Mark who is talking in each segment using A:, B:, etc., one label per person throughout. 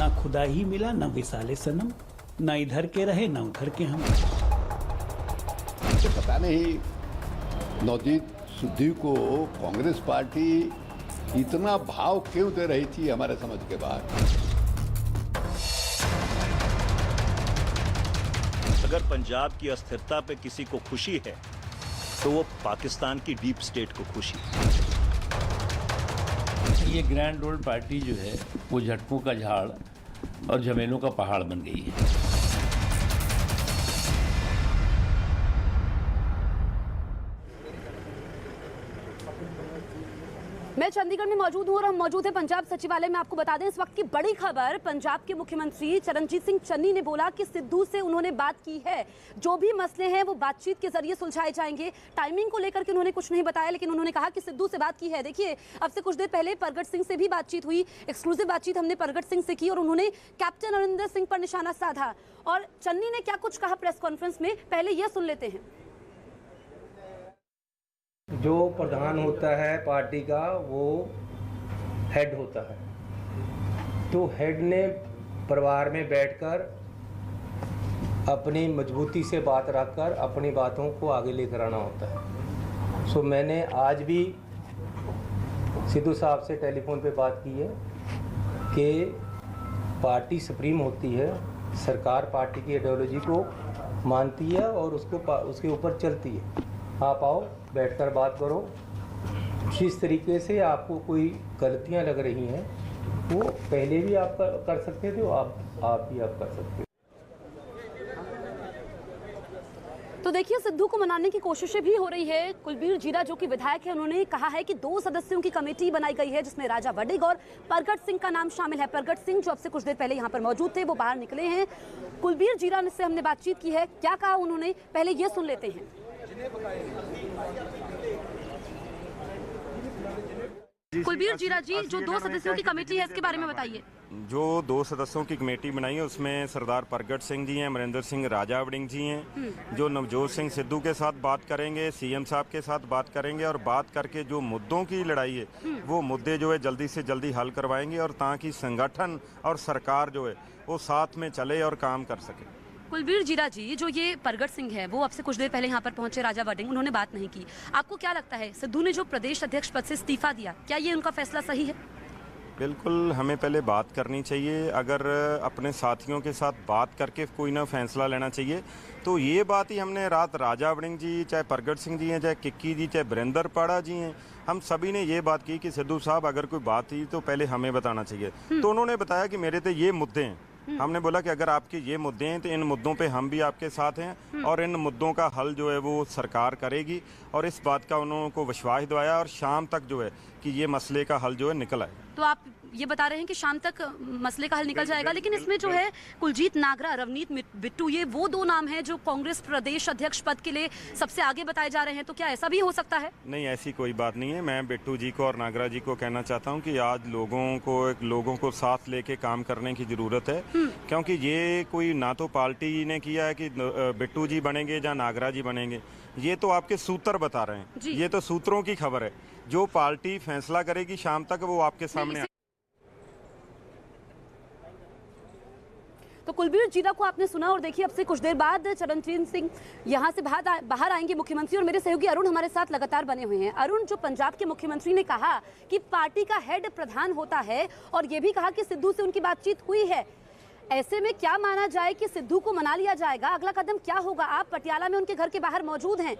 A: ना खुदा ही मिला ना विसाले सनम, ना इधर के रहे ना उधर के हम।
B: तो पता नहीं नवजीत सिद्धू को कांग्रेस पार्टी इतना भाव क्यों दे रही थी, हमारे समझ के बाहर।
C: अगर पंजाब की अस्थिरता पे किसी को खुशी है तो वो पाकिस्तान की डीप स्टेट को खुशी है।
D: ये ग्रैंड ओल्ड पार्टी जो है वो झटकों का झाड़ और झमेलों का पहाड़ बन गई है।
E: मैं चंडीगढ़ में मौजूद हूं और हम मौजूद हैं पंजाब सचिवालय में। आपको बता दें इस वक्त की बड़ी खबर, पंजाब के मुख्यमंत्री चरणजीत सिंह चन्नी ने बोला कि सिद्धू से उन्होंने बात की है, जो भी मसले हैं वो बातचीत के जरिए सुलझाए जाएंगे। टाइमिंग को लेकर के उन्होंने कुछ नहीं बताया, लेकिन उन्होंने कहा कि सिद्धू से बात की है। देखिए, अब से कुछ देर पहले परगट सिंह से भी बातचीत हुई, एक्सक्लूसिव बातचीत हमने परगट सिंह से की और उन्होंने कैप्टन अमरिंदर सिंह पर निशाना साधा। और चन्नी ने क्या कुछ कहा प्रेस कॉन्फ्रेंस में, पहले यह सुन लेते हैं।
F: जो प्रधान होता है पार्टी का वो हेड होता है, तो हेड ने परिवार में बैठकर अपनी मजबूती से बात रखकर अपनी बातों को आगे लेकर आना होता है। सो मैंने आज भी सिद्धू साहब से टेलीफोन पे बात की है कि पार्टी सुप्रीम होती है, सरकार पार्टी की आइडियोलॉजी को मानती है और उसके ऊपर चलती है। आप आओ, बैठकर बात करो। जिस तरीके से आपको कोई गलतियां लग रही हैं वो पहले भी आप कर सकते थे, आप भी कर सकते थे।
E: तो देखिए, सिद्धू को मनाने की कोशिशें भी हो रही है। कुलबीर जीरा जो कि विधायक है, उन्होंने कहा है कि 2 सदस्यों की कमेटी बनाई गई है जिसमें राजा वड्डेग और परगट सिंह का नाम शामिल है। परगट सिंह जो अब से कुछ देर पहले यहाँ पर मौजूद थे, वो बाहर निकले हैं। कुलबीर जीरा से हमने बातचीत की है, क्या कहा उन्होंने, पहले ये सुन लेते हैं। कुलबीर जीरा जी, जो 2 सदस्यों की कमेटी है इसके बारे में बताइए।
G: जो 2 सदस्यों की कमेटी बनाई है उसमें सरदार परगट सिंह जी हैं, अमरिंदर सिंह राजा वड़िंग जी हैं, जो नवजोत सिंह सिद्धू के साथ बात करेंगे, सीएम साहब के साथ बात करेंगे और बात करके जो मुद्दों की लड़ाई है वो मुद्दे जो है जल्दी से जल्दी हल करवाएंगे और ताकि संगठन और सरकार जो है वो साथ में चले और काम कर सके।
E: कुलबीर जीरा जी, जो ये परगट सिंह है वो अब से कुछ देर पहले यहाँ पर पहुंचे, राजा वड्डेग, उन्होंने बात नहीं की। आपको क्या लगता है, सिद्धू ने जो प्रदेश अध्यक्ष पद से इस्तीफा दिया, क्या ये उनका फैसला सही है?
G: बिल्कुल, हमें पहले बात करनी चाहिए। अगर अपने साथियों के साथ बात करके कोई ना फैसला लेना चाहिए, तो ये बात ही हमने रात राजा वड़िंग जी, चाहे परगट सिंह जी हैं, चाहे किक्की जी, चाहे वीरेंद्र पाड़ा जी हैं, हम सभी ने ये बात की कि सिद्धू साहब अगर कोई बात थी तो पहले हमें बताना चाहिए। तो उन्होंने बताया कि मेरे तो ये मुद्दे हैं। हमने बोला कि अगर आपके ये मुद्दे हैं तो इन मुद्दों पे हम भी आपके साथ हैं और इन मुद्दों का हल जो है वो सरकार करेगी, और इस बात का उन्होंने विश्वास दिलाया और शाम तक जो है कि ये मसले का हल जो है निकल आए।
E: तो आप ये बता रहे हैं कि शाम तक मसले का हल निकल जाएगा, लेकिन इसमें जो है कुलजीत नागरा, रवनीत बिट्टू, ये वो 2 नाम हैं जो कांग्रेस प्रदेश अध्यक्ष पद के लिए सबसे आगे बताए जा रहे हैं, तो क्या ऐसा भी हो सकता है?
G: नहीं, ऐसी कोई बात नहीं है। मैं बिट्टू जी को और नागरा जी को कहना चाहता हूं कि आज लोगों को साथ लेके काम करने की जरूरत है, क्योंकि ये कोई ना तो पार्टी ने किया है कि बिट्टू जी बनेंगे या नागरा जी बनेंगे, ये तो आपके सूत्र बता रहे हैं। ये तो सूत्रों की खबर है। जो पार्टी फैसला करेगी शाम तक वो आपके सामने।
E: तो कुलबीर जीरा को आपने सुना, और देखिए अब से कुछ देर बाद चरणजीत सिंह यहाँ से बाहर आएंगे मुख्यमंत्री, और मेरे सहयोगी अरुण हमारे साथ लगातार बने हुए हैं। अरुण, जो पंजाब के मुख्यमंत्री ने कहा कि पार्टी का हेड प्रधान होता है और ये भी कहा कि सिद्धू से उनकी बातचीत हुई है, ऐसे में क्या माना जाए कि सिद्धू को मना लिया जाएगा? अगला कदम क्या होगा? आप पटियाला में उनके घर के बाहर मौजूद हैं।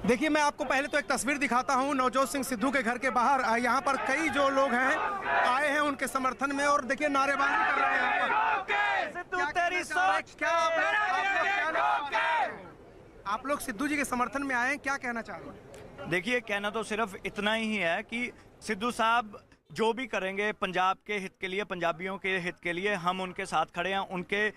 H: देखिए, मैं आपको पहले तो एक तस्वीर दिखाता हूं नवजोत सिंह सिद्धू के घर के बाहर। यहाँ पर कई जो लोग हैं आए हैं उनके समर्थन में, और देखिए नारेबाजी कर रहे हैं यहाँ पर। सिद्धू तेरी सोच क्या आप लोग सिद्धू जी के समर्थन में आए हैं, क्या कहना चाह रहे हैं?
I: देखिए, कहना तो सिर्फ इतना ही है कि सिद्धू साहब जो भी करेंगे पंजाब के हित के लिए, पंजाबियों के हित के लिए, हम उनके साथ खड़े हैं। उनके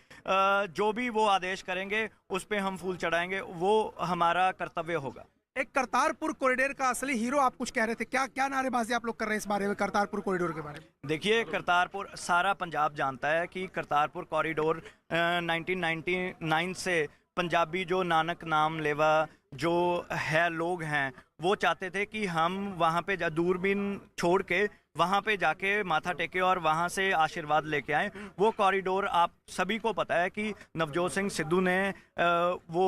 I: जो भी वो आदेश करेंगे उस पे हम फूल चढ़ाएंगे, वो हमारा कर्तव्य होगा।
H: एक करतारपुर कॉरिडोर का असली हीरो आप कुछ कह रहे थे, क्या नारेबाजी आप लोग कर रहे हैं इस बारे में, करतारपुर कॉरिडोर के बारे में?
I: देखिए, करतारपुर सारा पंजाब जानता है कि करतारपुर कॉरिडोर 1999 से पंजाबी जो नानक नाम लेवा जो है लोग हैं वो चाहते थे कि हम वहाँ पे दूरबीन छोड़ के वहाँ पे जाके माथा टेके और वहाँ से आशीर्वाद लेके आए। वो कॉरिडोर आप सभी को पता है कि नवजोत सिंह सिद्धू ने वो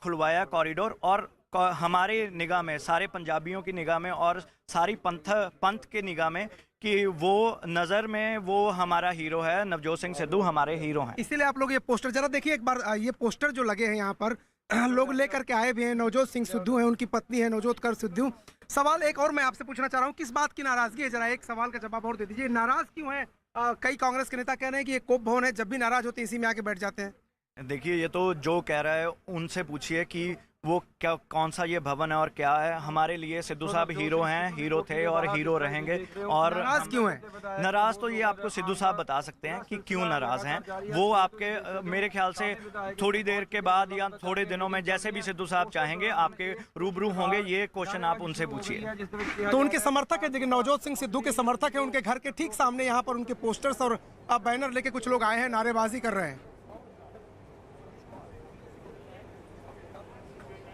I: खुलवाया कॉरिडोर, और हमारे निगाह में, सारे पंजाबियों की निगाह में और सारी पंथ के निगाह में कि वो नज़र में वो हमारा हीरो है, नवजोत सिंह सिद्धू हमारे हीरो हैं।
H: इसीलिए आप लोग ये पोस्टर जरा देखिए एक बार, ये पोस्टर जो लगे हैं यहाँ पर लोग लेकर के आए भी हैं। नवजोत सिंह सिद्धू हैं, उनकी पत्नी है नवजोत कौर सिद्धू। सवाल एक और मैं आपसे पूछना चाह रहा हूँ, किस बात की नाराजगी है? जरा एक सवाल का जवाब और दे दीजिए, नाराज क्यों है? कई कांग्रेस के नेता कह रहे हैं कि ये कोप भवन है, जब भी नाराज होते हैं इसी में आके बैठ जाते हैं।
I: देखिए, ये तो जो कह रहा है उनसे पूछिए कि वो क्या, कौन सा ये भवन है और क्या है। हमारे लिए सिद्धू साहब हीरो हैं, हीरो थे और हीरो रहेंगे। और
H: नाराज क्यों है?
I: नाराज तो ये आपको सिद्धू साहब बता सकते हैं कि क्यों नाराज हैं। वो आपके मेरे ख्याल से थोड़ी देर के बाद या थोड़े दिनों में जैसे भी सिद्धू साहब चाहेंगे आपके रूबरू होंगे। ये क्वेश्चन आप उनसे पूछिए।
H: तो उनके समर्थक है, देखिए नवजोत सिंह सिद्धू के समर्थक है, उनके घर के ठीक सामने यहाँ पर उनके पोस्टर्स और बैनर लेके कुछ लोग आए हैं, नारेबाजी कर रहे हैं।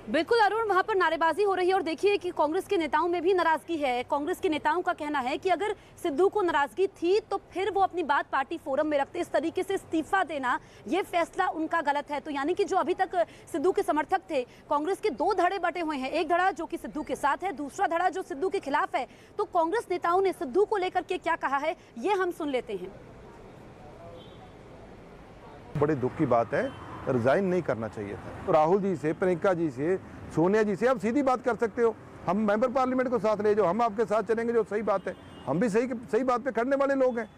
E: बिल्कुल अरुण, वहां पर नारेबाजी हो रही है और देखिए कि कांग्रेस के नेताओं में भी नाराजगी है। कांग्रेस के नेताओं का कहना है कि अगर सिद्धू को नाराजगी थी तो फिर वो अपनी बात पार्टी फोरम में रखते। इस तरीके से इस्तीफा देना, ये फैसला उनका गलत है। तो यानी कि जो अभी तक सिद्धू के समर्थक थे, कांग्रेस के दो धड़े बटे हुए हैं, एक धड़ा जो कि सिद्धू के साथ है, दूसरा धड़ा जो सिद्धू के खिलाफ है। तो कांग्रेस नेताओं ने सिद्धू को लेकर के क्या कहा है, ये हम सुन लेते हैं।
J: बड़े दुख की बात है, रिजाइन नहीं करना चाहिए था। तो राहुल जी से, प्रियंका जी से, सोनिया जी से आप सीधी बात कर सकते हो। हम मेंबर पार्लियामेंट को साथ ले जाओ, हम आपके साथ चलेंगे, जो सही बात है। हम भी सही बात पे खड़ने वाले लोग हैं।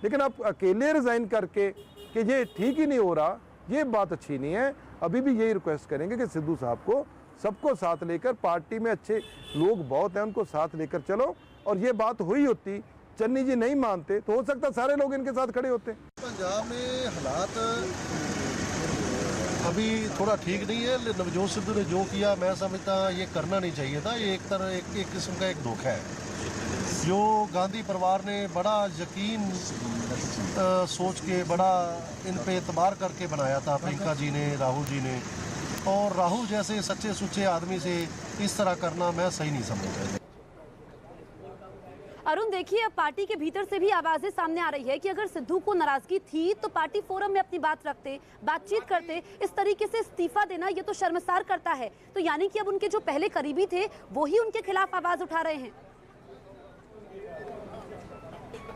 J: लेकिन आप अकेले रिजाइन करके कि ये ठीक ही नहीं हो रहा, ये बात अच्छी नहीं है। अभी भी यही रिक्वेस्ट करेंगे कि सिद्धू साहब को सबको साथ लेकर, पार्टी में अच्छे लोग बहुत हैं, उनको साथ लेकर चलो। और ये बात हुई होती, चन्नी जी नहीं मानते तो हो सकता सारे लोग इनके साथ खड़े होते।
K: पंजाब में हालात अभी थोड़ा ठीक नहीं है। नवजोत सिद्धू ने जो किया, मैं समझता ये करना नहीं चाहिए था। ये एक किस्म का एक धोखा है जो गांधी परिवार ने बड़ा यकीन सोच के, बड़ा इन पे एतबार करके बनाया था, प्रियंका जी ने, राहुल जी ने। और राहुल जैसे सच्चे सुच्चे आदमी से इस तरह करना मैं सही नहीं समझता।
E: अरुण देखिए, अब पार्टी के भीतर से भी आवाजें सामने आ रही है कि अगर सिद्धू को नाराजगी थी तो पार्टी फोरम में अपनी बात रखते, बातचीत करते। इस तरीके से इस्तीफा देना ये तो शर्मसार करता है। तो यानी कि अब उनके जो पहले करीबी थे वो ही उनके खिलाफ आवाज उठा रहे हैं।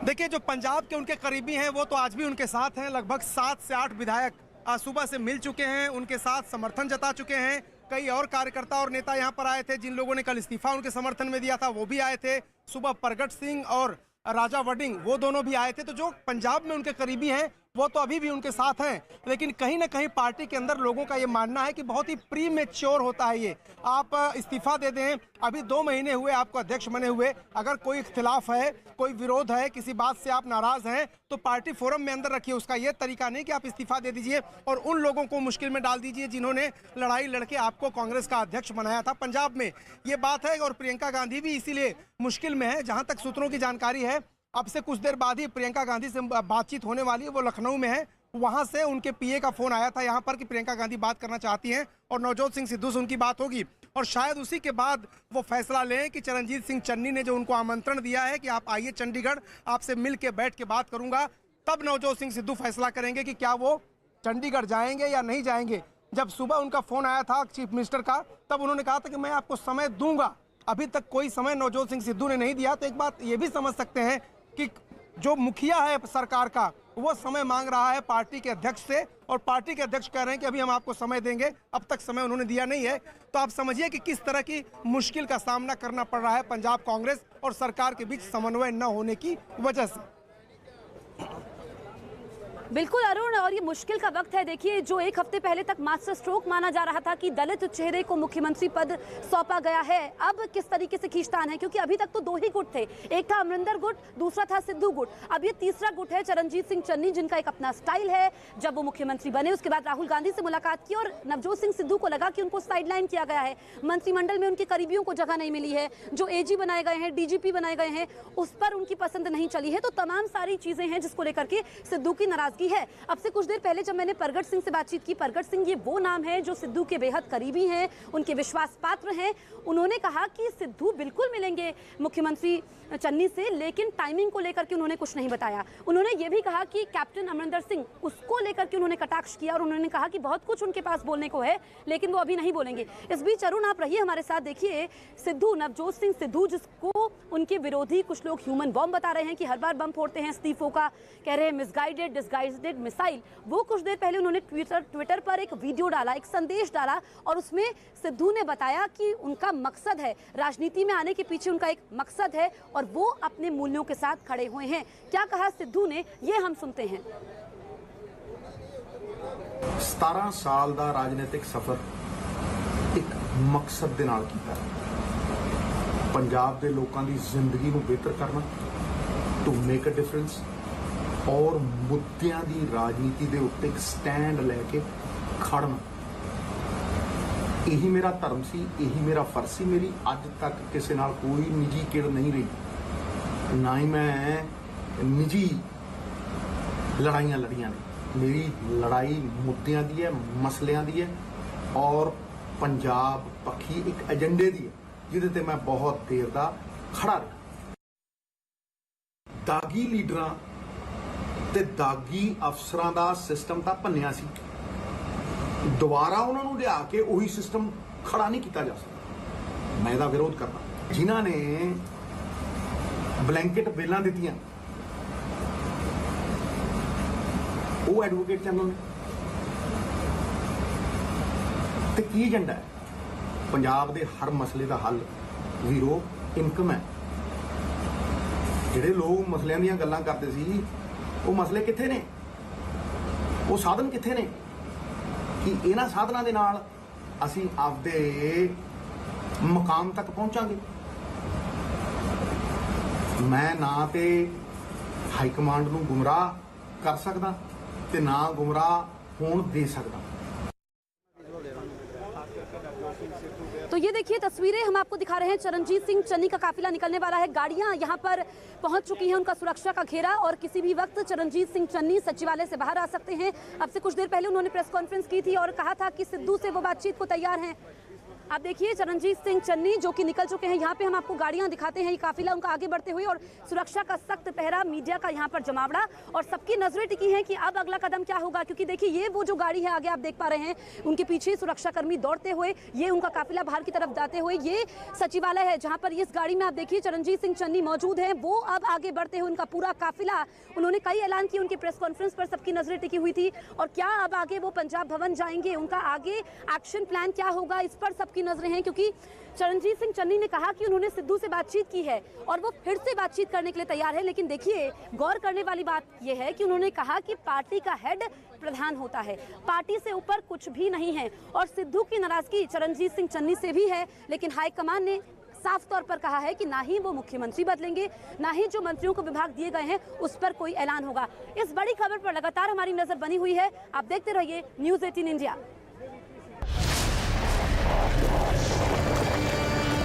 H: देखिए, जो पंजाब के उनके करीबी हैं वो तो आज भी उनके साथ हैं। लगभग 7 से 8 विधायक आज सुबह से मिल चुके हैं, उनके साथ समर्थन जता चुके हैं। कई और कार्यकर्ता और नेता यहां पर आए थे, जिन लोगों ने कल इस्तीफा उनके समर्थन में दिया था वो भी आए थे। सुबह प्रगट सिंह और राजा वडिंग वो दोनों भी आए थे। तो जो पंजाब में उनके करीबी हैं वो तो अभी भी उनके साथ हैं। लेकिन कहीं ना कहीं पार्टी के अंदर लोगों का ये मानना है कि बहुत ही प्री मैच्योर होता है ये। आप इस्तीफा दे दें, अभी 2 महीने हुए आपको अध्यक्ष बने हुए, अगर कोई इख्तिलाफ है, कोई विरोध है, किसी बात से आप नाराज हैं तो पार्टी फोरम में अंदर रखिए। उसका ये तरीका नहीं कि आप इस्तीफा दे दीजिए और उन लोगों को मुश्किल में डाल दीजिए जिन्होंने लड़ाई लड़के आपको कांग्रेस का अध्यक्ष बनाया था पंजाब में। ये बात है। और प्रियंका गांधी भी इसीलिए मुश्किल में है। जहां तक सूत्रों की जानकारी है, अब से कुछ देर बाद ही प्रियंका गांधी से बातचीत होने वाली है। वो लखनऊ में है, वहां से उनके पीए का फोन आया था यहाँ पर कि प्रियंका गांधी बात करना चाहती हैं और नवजोत सिंह सिद्धू से उनकी बात होगी। और शायद उसी के बाद वो फैसला लें कि चरणजीत सिंह चन्नी ने जो उनको आमंत्रण दिया है कि आप आइए चंडीगढ़, आपसे मिल के बैठ के बात करूंगा, तब नवजोत सिंह सिद्धू फैसला करेंगे कि क्या वो चंडीगढ़ जाएंगे या नहीं जाएंगे। जब सुबह उनका फोन आया था चीफ मिनिस्टर का, तब उन्होंने कहा था कि मैं आपको समय दूंगा। अभी तक कोई समय नवजोत सिंह सिद्धू ने नहीं दिया। तो एक बात ये भी समझ सकते हैं कि जो मुखिया है सरकार का, वो समय मांग रहा है पार्टी के अध्यक्ष से और पार्टी के अध्यक्ष कह रहे हैं कि अभी हम आपको समय देंगे। अब तक समय उन्होंने दिया नहीं है। तो आप समझिए कि किस तरह की मुश्किल का सामना करना पड़ रहा है पंजाब कांग्रेस और सरकार के बीच समन्वय न होने की वजह से।
E: बिल्कुल अरुण, और ये मुश्किल का वक्त है। देखिए, जो एक हफ्ते पहले तक मास्टर स्ट्रोक माना जा रहा था कि दलित चेहरे को मुख्यमंत्री पद सौंपा गया है, अब किस तरीके से खींचतान है, क्योंकि अभी तक तो 2 ही गुट थे। एक था अमरिंदर गुट, दूसरा था सिद्धू गुट। अब ये तीसरा गुट है चरणजीत सिंह चन्नी, जिनका एक अपना स्टाइल है। जब वो मुख्यमंत्री बने उसके बाद राहुल गांधी से मुलाकात की और नवजोत सिंह सिद्धू को लगा कि उनको साइडलाइन किया गया है, मंत्रिमंडल में उनके करीबियों को जगह नहीं मिली है, जो एजी बनाए गए हैं, डीजीपी बनाए गए हैं, उस पर उनकी पसंद नहीं चली है। तो तमाम सारी चीजें हैं जिसको लेकर के सिद्धू की नाराजगी नाराजगी है। अब से कुछ देर पहले जब मैंने परगट सिंह से बातचीत की, परगट सिंह ये वो नाम है जो सिद्धू के बेहद करीबी हैं, उनके विश्वास पात्र हैं। उन्होंने कहा कि सिद्धू बिल्कुल मिलेंगे मुख्यमंत्री चन्नी से, लेकिन टाइमिंग को लेकर के उन्होंने कुछ नहीं बताया। उन्होंने ये भी कहा कि कैप्टन अमरिंदर सिंह, उसको लेकर के उन्होंने कटाक्ष किया और उन्होंने कहा कि बहुत कुछ उनके पास बोलने को है लेकिन वो अभी नहीं बोलेंगे। इस बीच अरुण आप रहिए हमारे साथ। देखिए सिद्धू, नवजोत सिंह सिद्धू, जिसको उनके विरोधी कुछ लोग ह्यूमन बॉम्ब बता रहे हैं कि हर बार बम फोड़ते हैं इस्तीफों का, कह रहे हैं मिसगाइडेड डिसगाइडेड मिसाइल, वो कुछ देर पहले उन्होंने ट्विटर पर एक वीडियो डाला, एक संदेश डाला और उसमें सिद्धू ने बताया कि उनका मकसद है, राजनीति में आने के पीछे उनका एक मकसद है और वो अपने मूल्यों के साथ खड़े हुए हैं। क्या कहा सिद्धू ने, ये हम सुनते हैं।
L: 17 साल ਦਾ ਰਾਜਨੀਤਿਕ ਸਫ਼ਰ ਇੱਕ ਮਕਸਦ ਦੇ ਨਾਲ ਕੀਤਾ। ਪੰਜਾਬ ਦੇ ਲੋਕਾਂ ਦੀ ਜ਼ਿੰਦਗੀ ਨੂੰ ਬਿਹਤਰ ਕਰਨਾ, ਟੂ ਮੇਕ ਅ ਡਿਫਰੈਂਸ, ਔਰ ਮੁੱਦਿਆਂ ਦੀ ਰਾਜਨੀਤੀ ਦੇ ਉੱਤੇ ਇੱਕ ਸਟੈਂਡ ਲੈ ਕੇ ਖੜਨਾ। ਇਹੀ ਮੇਰਾ ਧਰਮ ਸੀ, ਇਹੀ ਮੇਰਾ ਫਰਜ਼ ਸੀ। ਮੇਰੀ ਅੱਜ ਤੱਕ ਕਿਸੇ ਨਾਲ ਕੋਈ ਨਿੱਜੀ ਕਿੜ ਨਹੀਂ ਰਹੀ, ਨਾ ਹੀ ਮੈਂ ਨਿੱਜੀ ਲੜਾਈਆਂ ਲੜੀਆਂ ਨੇ। मेरी लड़ाई मुद्दों की है, मसलियां की है और पंजाब पक्षी एक एजेंडे की है जिहदे ते मैं बहुत देर दा खड़ा रहा। दागी लीडरां ते दागी अफसरां दा सिस्टम तां भन्निया सी, दोबारा उन्होंने लिया के उही सिस्टम खड़ा नहीं किया जा सकता। मैं इहदा विरोध करना। जिन्हां ने ब्लैंकेट बेलां दित्तियां वो एडवोकेट जनरल ने ते की एजेंडा है? पंजाब दे हर मसले का हल वीरो इनकम है। जिहड़े लोग मसलियां दीयां गल्लां करदे सी, वो मसले कित्थे ने? वो साधन कित्थे ने कि इन्हां साधनां दे नाल असीं आपदे मकाम तक पहुंचांगे? मैं ना ते हाई कमांड नूं गुमराह कर सकदा ते ना गुमराह होण दे सकदा।
E: तो ये देखिए तस्वीरें हम आपको दिखा रहे हैं। चरणजीत सिंह चन्नी का काफिला निकलने वाला है, गाड़ियां यहां पर पहुंच चुकी हैं, उनका सुरक्षा का घेरा, और किसी भी वक्त चरणजीत सिंह चन्नी सचिवालय से बाहर आ सकते हैं। अब से कुछ देर पहले उन्होंने प्रेस कॉन्फ्रेंस की थी और कहा था कि सिद्धू से वो बातचीत को तैयार हैं। आप देखिए चरणजीत सिंह चन्नी जो कि निकल चुके हैं। यहाँ पे हम आपको गाड़ियां दिखाते हैं, ये काफिला उनका आगे बढ़ते हुए, और सुरक्षा का सख्त पहरा, मीडिया का यहाँ पर जमावड़ा, और सबकी नजरें टिकी हैं कि अब अगला कदम क्या होगा। क्योंकि देखिए ये वो जो गाड़ी है आगे आप देख पा रहे हैं, उनके पीछे सुरक्षाकर्मी दौड़ते हुए, ये उनका काफिला बाहर की तरफ जाते हुए, ये सचिवालय है जहाँ पर इस गाड़ी में आप देखिए चरणजीत सिंह चन्नी मौजूद है। वो अब आगे बढ़ते हुए उनका पूरा काफिला, उन्होंने कई ऐलान किए, उनकी प्रेस कॉन्फ्रेंस पर सबकी नजरें टिकी हुई थी। और क्या अब आगे वो पंजाब भवन जाएंगे, उनका आगे एक्शन प्लान क्या होगा, इस पर सबकी नजरें हैं। क्योंकि चरणजीत सिंह चन्नी ने कहा कि उन्होंने सिद्धू से बातचीत की है और वो फिर से बातचीत करने के लिए तैयार है। लेकिन देखिए गौर करने वाली बात यह है कि उन्होंने कहा कि पार्टी का हेड प्रधान होता है, पार्टी से ऊपर कुछ भी नहीं है। और सिद्धू की नाराजगी चरणजीत सिंह चन्नी से भी है, लेकिन हाईकमान ने साफ तौर पर कहा है कि ना ही वो मुख्यमंत्री बदलेंगे, ना ही जो मंत्रियों को विभाग दिए गए हैं उस पर कोई ऐलान होगा। इस बड़ी खबर पर लगातार हमारी नजर बनी हुई है। आप देखते रहिए न्यूज़ 18 इंडिया।